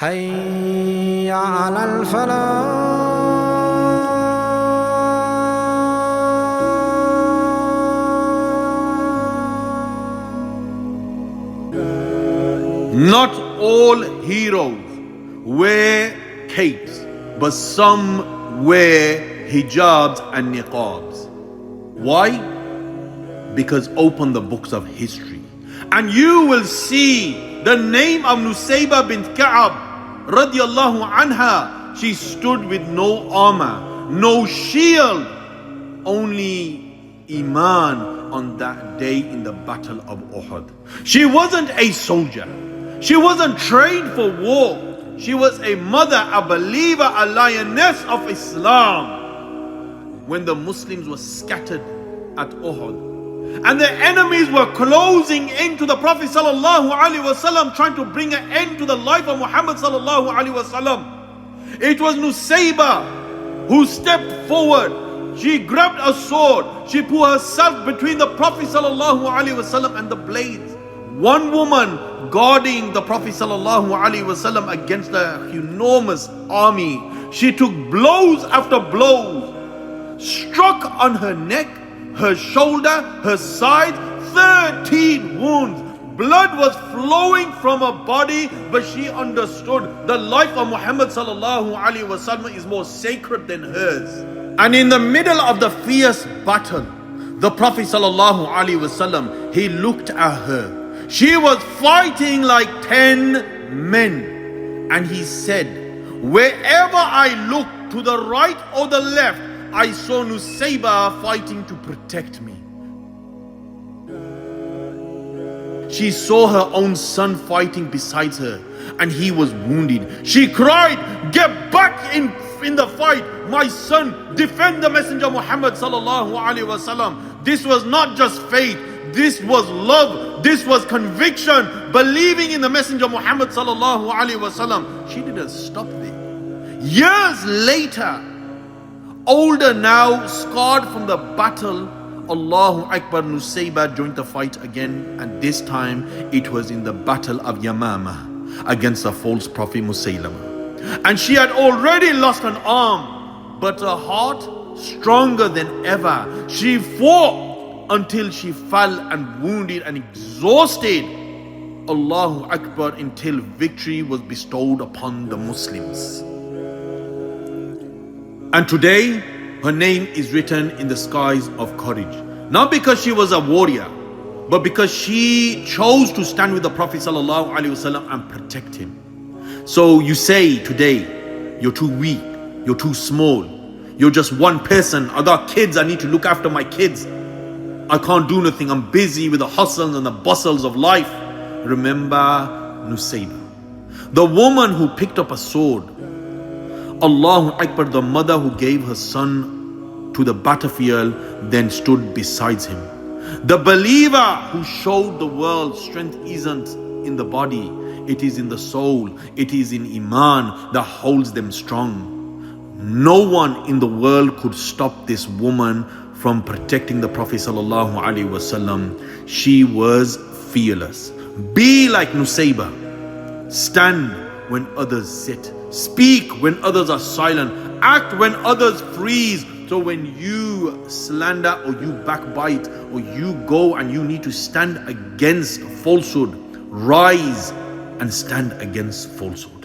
حي على الفلاح. Not all heroes wear capes, but some wear hijabs and niqabs. Why? Because open the books of history and you will see the name of Nusaybah bint Ka'ab radiallahu anha. She stood with no armor, no shield, only iman on that day in the battle of Uhud. She wasn't a soldier. She wasn't trained for war. She was a mother, a believer, a lioness of Islam. When the Muslims were scattered at Uhud and the enemies were closing into the Prophet sallallahu alaihi wasallam, trying to bring an end to the life of Muhammad sallallahu alaihi wasallam, it was Nusaybah who stepped forward. She grabbed a sword. She put herself between the Prophet sallallahu alaihi wasallam and the blades. One woman guarding the Prophet sallallahu alaihi wasallam against the enormous army. She took blows after blows, struck on her neck, her shoulder, her side, 13 wounds. Blood was flowing from her body, but she understood the life of Muhammad sallallahu alaihi wasallam is more sacred than hers. And in the middle of the fierce battle, the Prophet sallallahu alaihi wasallam, he looked at her. She was fighting like 10 men. And he said, wherever I looked, to the right or the left, I saw Nusaybah fighting to protect me. She saw her own son fighting beside her, and he was wounded. She cried, get back in the fight, my son, defend the Messenger Muhammad sallallahu alaihi wasallam. This was not just faith, this was love, this was conviction, believing in the Messenger Muhammad sallallahu alaihi wasallam. She didn't stop there. Years later, older now, scarred from the battle, Allahu Akbar, Nusaybah joined the fight again, and this time it was in the battle of Yamama against the false prophet Musaylama. And she had already lost an arm, but her heart stronger than ever. She fought until she fell and wounded and exhausted. Allahu Akbar, until victory was bestowed upon the Muslims. And today, her name is written in the skies of courage. Not because she was a warrior, but because she chose to stand with the Prophet ﷺ and protect him. So you say today, you're too weak, you're too small, you're just one person. I got kids, I need to look after my kids. I can't do nothing, I'm busy with the hustles and the bustles of life. Remember Nusaybah, the woman who picked up a sword. Allahu Akbar, the mother who gave her son to the battlefield, then stood beside him. The believer who showed the world strength isn't in the body, it is in the soul, it is in Iman that holds them strong. No one in the world could stop this woman from protecting the Prophet sallallahu alaihi wasallam. She was fearless. Be like Nusaybah. Stand when others sit. Speak when others are silent. Act when others freeze. So when you slander or you backbite or you go and you need to stand against falsehood, rise and stand against falsehood.